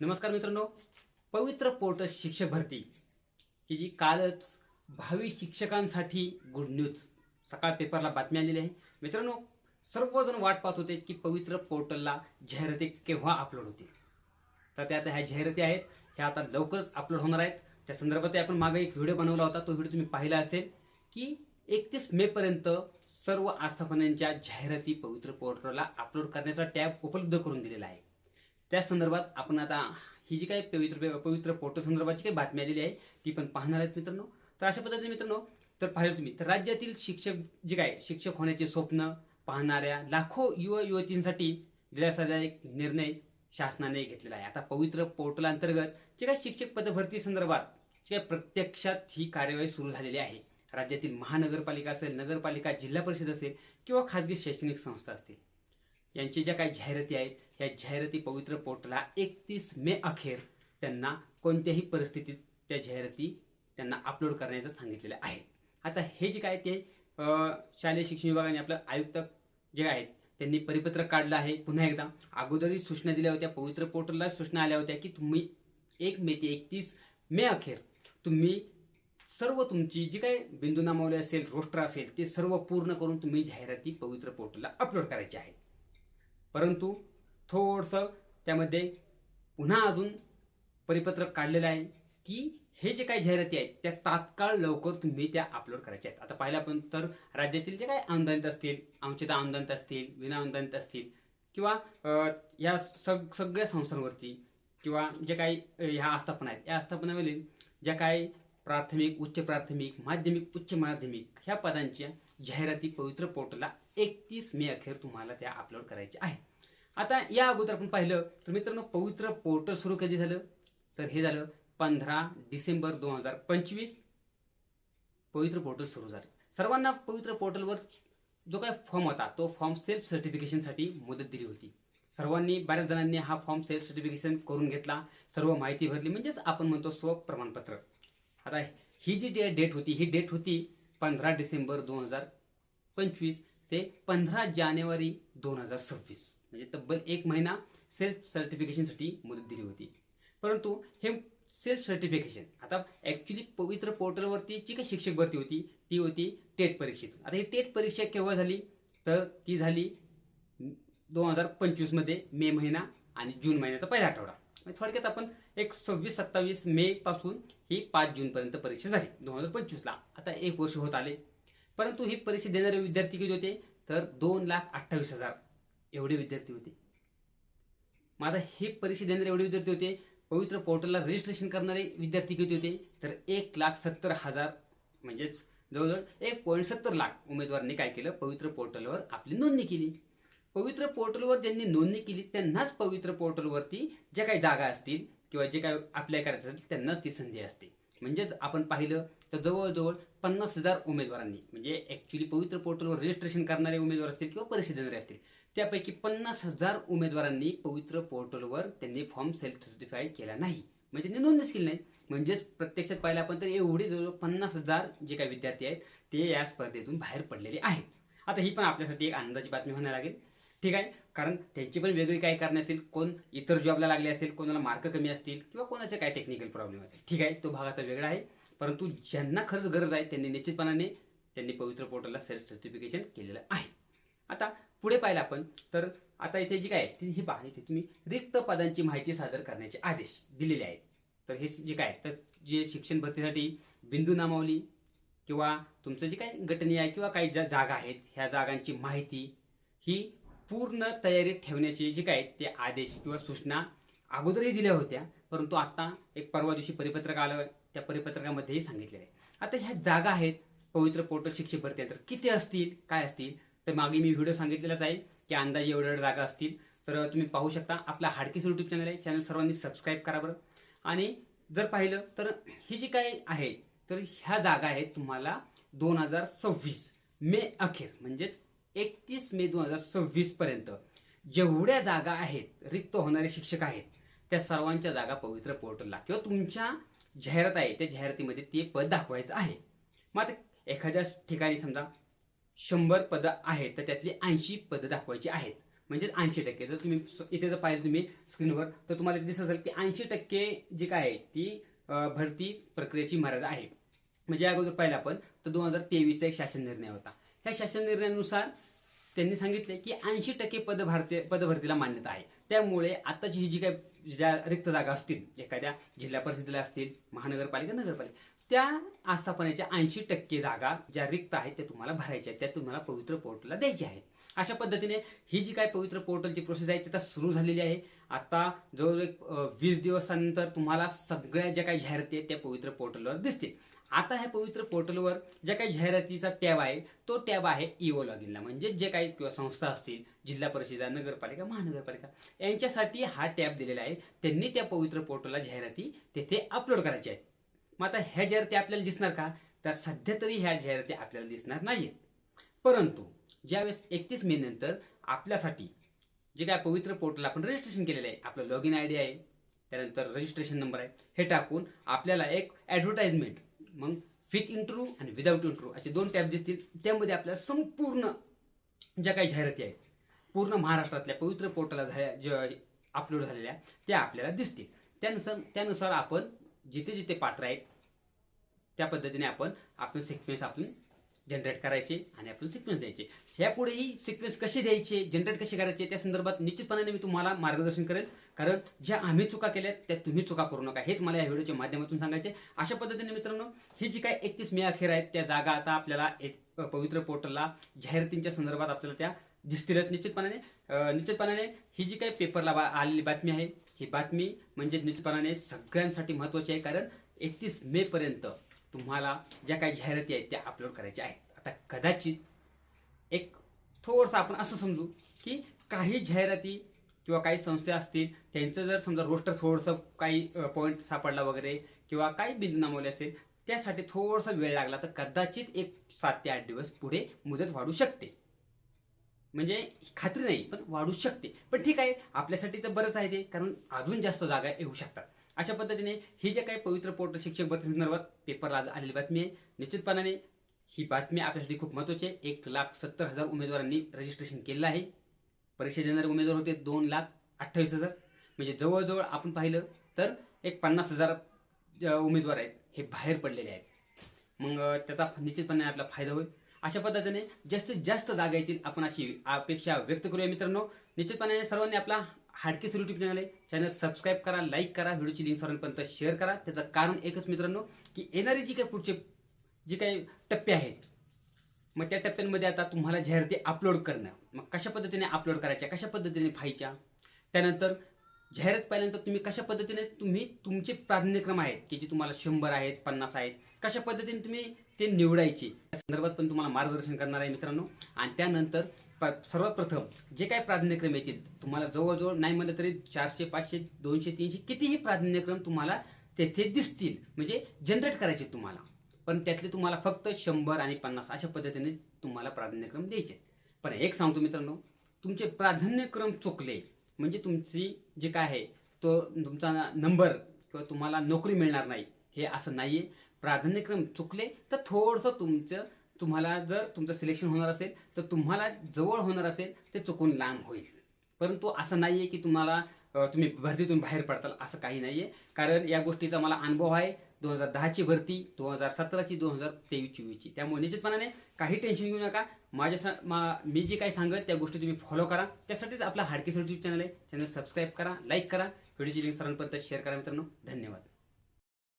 नमस्कार मित्रांनो, पवित्र पोर्टल शिक्षक भरती ही जी कालच भावी शिक्षकांसाठी गुड न्यूज सकाळ पेपरला बातमी आलेली आहे. मित्रांनो, सर्वजण वाट पाहत होते की पवित्र पोर्टलला जाहिराती केव्हा अपलोड होतील. तर त्या आता ह्या जाहिराती आहेत, ह्या आता लवकरच अपलोड होणार आहेत. त्या संदर्भात आपण मागे एक व्हिडिओ बनवला होता, तो व्हिडिओ तुम्ही पाहिला असेल की 31 मे पर्यंत सर्व आस्थापनांच्या जाहिराती पवित्र पोर्टलला अपलोड करण्याचा टॅब उपलब्ध करून दिलेला आहे. त्या संदर्भात आपण आता ही जी काही पवित्र पोर्टल संदर्भाची काही बातमी आलेली आहे ती पण पाहणार आहेत मित्रांनो. तर अशा पद्धतीने मित्रांनो, तर पाहिलं तुम्ही तर राज्यातील शिक्षक होण्याचे स्वप्न पाहणाऱ्या लाखो युवा युवतींसाठी दिलासादायक निर्णय शासनाने घेतलेला आहे. आता पवित्र पोर्टल अंतर्गत जे काही शिक्षक पदभरती संदर्भात जे काही प्रत्यक्षात ही कार्यवाही सुरू झालेली आहे. राज्यातील महानगरपालिका असेल, नगरपालिका, जिल्हा परिषद असेल किंवा खासगी शैक्षणिक संस्था असतील, यांची ज्या काही जाहिराती आहेत, या जाहिराती पवित्र पोर्टलला 31 मे अखेर त्यांना कोणत्याही परिस्थितीत त्या जाहिराती त्यांना अपलोड करण्याचं सांगितलेलं आहे. आता हे जे काय ते शालेय शिक्षण विभागाने आपलं आयुक्त जे आहेत त्यांनी परिपत्रक काढलं आहे. पुन्हा एकदा अगोदरही सूचना दिल्या होत्या, पवित्र पोर्टलला सूचना आल्या होत्या की तुम्ही 1 मे ते 31 मे अखेर तुम्ही सर्व तुमची जी काही बिंदू नामावली असेल, रोस्टर असेल, ते सर्व पूर्ण करून तुम्ही जाहिराती पवित्र पोर्टलला अपलोड करायची आहेत. परंतु थोडंसं त्यामध्ये पुन्हा अजून परिपत्रक काढलेलं आहे की हे जे काही जाहिराती आहेत त्या तात्काळ लवकर तुम्ही त्या अपलोड करायच्या आहेत. आता पाहिलं आपण तर राज्यातील जे काही अनुदानित असतील, अंशतः अनुदानित असतील, विना अनुदानित असतील किंवा या सगळ्या संस्थांवरती किंवा जे काही ह्या आस्थापना आहेत, या आस्थापनावरील ज्या काही प्राथमिक, उच्च प्राथमिक, माध्यमिक, उच्च माध्यमिक ह्या पदांच्या जाहिराती पवित्र पोर्टलला 31 मे अखेर तुम्हाला त्या अपलोड करायच्या आहेत. आता या अगोदर आपण पाहिलं तर मित्रांनो, पवित्र पोर्टल सुरू कधी झालं तर हे झालं 15 डिसेंबर 2025 पवित्र पोर्टल सुरू झालं. सर्वांना पवित्र पोर्टलवर जो काही फॉर्म होता तो फॉर्म सेल्फ सर्टिफिकेशनसाठी मुदत दिली होती. सर्वांनी, बऱ्याच जणांनी हा फॉर्म सेल्फ सर्टिफिकेशन करून घेतला, सर्व माहिती भरली, म्हणजेच आपण म्हणतो स्वप्रमाणपत्र. आता ही जी डेट होती ही डेट होती 15 डिसेंबर 2025 ते 15 जानेवारी 2026, म्हणजे तब्बल 1 महिना सेल्फ सर्टिफिकेशनसाठी मुदत दिली होती. परंतु हे सेल्फ सर्टिफिकेशन आता ऍक्च्युली पवित्र पोर्टलवरती जी काही शिक्षक भरती होती ती होती टेट परीक्षेतून. आता ही टेट परीक्षा केव्हा झाली तर ती झाली 2025 मध्ये मे महिना आणि जून महिन्याचा पहिला आठवडा. थोडक्यात आपण एक 26-27 मे पासून ही 5 जून पर्यंत परीक्षा झाली 2025 ला. आता 1 वर्ष होत आले. परंतु ही परीक्षा देणारे विद्यार्थी किती होते तर 2,28,000 एवढे विद्यार्थी होते. मग आता हे परीक्षा देणारे एवढे विद्यार्थी होते. पवित्र पोर्टलला रजिस्ट्रेशन करणारे विद्यार्थी किती होते तर 1,70,000, म्हणजेच जवळजवळ 1.70 लाख उमेदवारांनी काय केलं, पवित्र पोर्टलवर आपली नोंदणी केली. पवित्र पोर्टलवर ज्यांनी नोंदणी केली त्यांनाच पवित्र पोर्टलवरती ज्या काही जागा असतील किंवा जे काही अप्लाय करायचं असेल त्यांनाच ती संधी असते. म्हणजेच आपण पाहिलं तर जवळजवळ 50,000 उमेदवारांनी, म्हणजे ऍक्च्युली पवित्र पोर्टलवर रजिस्ट्रेशन करणारे उमेदवार असतील किंवा परीक्षा देणारे असतील, त्यापैकी 50,000 उमेदवारांनी पवित्र पोर्टलवर त्यांनी फॉर्म सेल्फ सर्टिफाय केला नाही, म्हणजे त्यांनी नोंदणीच केली नाही. म्हणजेच प्रत्यक्षात पाहिलं आपण तर एवढे जवळ 50,000 जे काही विद्यार्थी आहेत ते या स्पर्धेतून बाहेर पडलेले आहेत. आता ही पण आपल्यासाठी एक आनंदाची बातमी म्हणायला लागेल, ठीक आहे, कारण त्यांची पण वेगळी काही कारणे असतील. कोण इतर जॉबला लागले असेल, कोणाला मार्क कमी असतील किंवा कोणाचे काय टेक्निकल प्रॉब्लेम असेल, ठीक आहे, तो भाग आता वेगळा आहे. परंतु ज्यांना खरंच गरज आहे त्यांनी निश्चितपणाने त्यांनी पवित्र पोर्टलला सेल्फ सर्टिफिकेशन केलेलं आहे. आता पुढे पाहिलं आपण तर आता इथे जी काय ही पहा, इथे तुम्ही रिक्त पदांची माहिती सादर करण्याचे आदेश दिलेले आहेत. तर हे जे काय तर जे शिक्षण भरतीसाठी बिंदू नामावली किंवा तुमचं जे काही गटनीय आहे किंवा काही ज्या जागा आहेत ह्या जागांची माहिती ही पूर्ण तयारीत ठेवण्याचे जे काय ते आदेश किंवा सूचना अगोदरही दिल्या होत्या. परंतु आता एक परवा दिवशी परिपत्रक आलं, त्या परिपत्रकामध्येही सांगितलेलं आहे. आता ह्या जागा आहेत पवित्र पोर्टल शिक्षक भरती अंतर्गत किती असतील, काय असतील, तर मागे मी व्हिडिओ सांगितलेलाच आहे की अंदाजे एवढ्या जागा असतील. तर तुम्ही पाहू शकता, आपला हाडकीस युट्यूब चॅनल आहे, चॅनल सर्वांनी सबस्क्राईब करा बरं. आणि जर पाहिलं तर ही जी काय आहे तर ह्या जागा आहेत तुम्हाला 2026 मे अखेर, म्हणजेच 31 मे 2026 पर्यंत जेवढ्या जागा आहेत, रिक्त होणारे शिक्षक आहेत, त्या सर्वांच्या जागा पवित्र पोर्टलला किंवा तुमच्या जाहिरात आहे त्या जाहिरातीमध्ये ते पद दाखवायचं आहे. मग आता एखाद्या ठिकाणी समजा 100 पदं आहेत तर त्यातली 80 पदं दाखवायची आहेत. म्हणजे 80%. जर तुम्ही इथे जर पाहिलं तुम्ही स्क्रीनवर तर तुम्हाला दिसत असेल की 80% जी काय आहे ती भरती प्रक्रियेची मर्यादा आहे. म्हणजे अगोदर पाहिलं आपण तर 2023चा एक शासन निर्णय होता. ह्या शासन निर्णयानुसार त्यांनी सांगितले की 80% पदभरतीला मान्यता आहे. त्यामुळे आताची ही जी काही ज्या रिक्त जागा असतील एखाद्या जिल्हा परिषदेला असतील, महानगरपालिका, नगरपालिका, त्या आस्थापनेच्या 80% जागा ज्या रिक्त आहेत त्या तुम्हाला भरायच्या आहेत, त्या तुम्हाला पवित्र पोर्टलला द्यायच्या आहेत. अशा पद्धतीने ही जी काय पवित्र पोर्टलची प्रोसेस आहे ती आता सुरू झालेली आहे. आता जवळजवळ 20 दिवसानंतर तुम्हाला सगळ्या ज्या काही जाहिराती आहेत त्या पवित्र पोर्टलवर दिसतील. आता ह्या पवित्र पोर्टलवर ज्या काही जाहिरातीचा टॅब आहे तो टॅब आहे ईओ लॉगिनला. म्हणजे जे काही किंवा संस्था असतील, जिल्हा परिषद, नगरपालिका, महानगरपालिका, यांच्यासाठी हा टॅब दिलेला आहे. त्यांनी त्या पवित्र पोर्टलला जाहिराती तेथे अपलोड करायच्या आहेत. मग आता ह्या जाहिराती आपल्याला दिसणार का? तर सध्या तरी ह्या जाहिराती आपल्याला दिसणार नाहीयेत. परंतु ज्यावेळेस 31 मे नंतर आपल्यासाठी जे काय पवित्र पोर्टल आपण रजिस्ट्रेशन केलेलं आहे, आपलं लॉगिन आयडी आहे, त्यानंतर रजिस्ट्रेशन नंबर आहे, हे टाकून आपल्याला एक ऍडव्हर्टाइजमेंट, मग विथ इंट्रो आणि विदाऊट इंट्रो असे 2 टॅब दिसतील. त्यामध्ये आपल्याला संपूर्ण ज्या काही जाहिराती आहेत पूर्ण महाराष्ट्रातल्या पवित्र पोर्टलला अपलोड झालेल्या त्या आपल्याला दिसतील. त्यानुसार आपण जिथे जिथे पात्र आहेत त्या पद्धतीने आपण सिक्वेन्स जनरेट करायचे आणि आपण सिक्वेन्स द्यायचे. ह्यापुढेही सिक्वेन्स कसे द्यायचे, जनरेट कसे करायचे त्या संदर्भात निश्चितपणे मी तुम्हाला मार्गदर्शन करेल. कारण ज्या आम्ही चुका केल्यात त्या तुम्ही चुका करू नका, हेच मला या व्हिडिओच्या माध्यमातून सांगायचे. अशा पद्धतीने मित्रांनो ही जी काय 31 मे अखेर आहेत त्या जागा आता आपल्याला पवित्र पोर्टलला जाहिरातींच्या संदर्भात आपल्याला त्या दिसतीलच निश्चितपणाने. ही जी काही पेपरला आलेली बातमी आहे ही बातमी म्हणजे निश्चितपणाने सगळ्यांसाठी महत्वाची आहे. कारण 31 मे पर्यंत तुम्हाला ज्या काही जाहिराती आहेत त्या अपलोड करायच्या आहेत. आता कदाचित एक थोडंसं आपण असं समजू की काही जाहिराती किंवा काही संस्था असतील त्यांचं जर समजा रोस्टर थोडंसं काही पॉईंट सापडला वगैरे किंवा काही बिंदू नामवले असेल त्यासाठी थोडासा वेळ लागला तर कदाचित एक 7 ते 8 दिवस पुढे मुदत वाढू शकते. म्हणजे खात्री नाही पण वाढू शकते. पण ठीक आहे, आपल्यासाठी तर बरंच आहे ते, कारण अजून जास्त जागा येऊ शकतात. अशा पद्धतीने ही जे काही पवित्र पोर्टल शिक्षक भरती संदर्भात पेपरला आलेली बातमी आहे. निश्चितपणाने ही बातमी आपल्यासाठी खूप महत्वाची आहे. 1,70,000 उमेदवारांनी रजिस्ट्रेशन केलेलं आहे. परीक्षा देणारे उमेदवार होते 2,28,000. म्हणजे जवळजवळ आपण पाहिलं तर एक 50,000 उमेदवार आहेत हे बाहेर पडलेले आहेत. मग त्याचा निश्चितपणे आपला फायदा होईल. अशा पद्धतीने जास्तीत जास्त जागा येतील आपण अशी अपेक्षा व्यक्त करूया मित्रांनो. निश्चितपणे सर्वांनी आपला हाडकेस युट्यूब चॅनल सबस्क्राईब करा, लाईक करा, व्हिडिओची लिंक सर्वांपर्यंत शेअर करा. त्याचं कारण एकच मित्रांनो की येणारी जी काही पुढचे जे काही टप्पे आहेत मग त्या टप्प्यांमध्ये आता तुम्हाला जाहिराती अपलोड करणं, मग कशा पद्धतीने अपलोड करायच्या, कशा पद्धतीने पाहायच्या, त्यानंतर जाहिरात पाहिल्यानंतर तुम्ही कशा पद्धतीने तुमचे प्राधान्यक्रम आहेत की जे तुम्हाला 100 आहेत, 50 आहेत, कशा पद्धतीने तुम्ही ते निवडायचे या संदर्भात पण तुम्हाला मार्गदर्शन करणार आहे मित्रांनो. आणि त्यानंतर सर्वात प्रथम जे काही प्राधान्यक्रम येतील तुम्हाला जवळजवळ नाही म्हणलं तरी 400, 500, 200, 300 कितीही प्राधान्यक्रम तुम्हाला तेथे दिसतील. म्हणजे जनरेट करायचे तुम्हाला, पण त्यातले तुम्हाला फक्त 100 आणि 50 अशा पद्धतीने तुम्हाला प्राधान्यक्रम द्यायचे. पण एक सांगतो मित्रांनो, तुमचे प्राधान्यक्रम चुकले म्हणजे तुमची जे काय आहे तो तुमचा नंबर किंवा तुम्हाला नोकरी मिळणार नाही हे असं नाहीये. प्राधान्यक्रम चुकले तर थोडंसं तुम्हाला जर तुमचं सिलेक्शन होणार असेल तर तुम्हाला जवळ होणार असेल ते चुकून लांब होईल. परंतु असं नाहीये की तुम्ही भरतीतून बाहेर पडताल, असं काही नाहीये. कारण या गोष्टीचा मला अनुभव आहे. 2010ची भरती, 2017ची, 2023-24ची. त्यामुळे निश्चितपणाने काही टेन्शन घेऊ नका. मी जे काही सांगत त्या गोष्टी तुम्ही फॉलो करा. त्यासाठीच आपला हाडकेस युट्यूब चॅनल आहे. चॅनल सबस्क्राईब करा, लाईक करा, व्हिडिओची लिंक सर्वांपर्यंत शेअर करा मित्रांनो. धन्यवाद.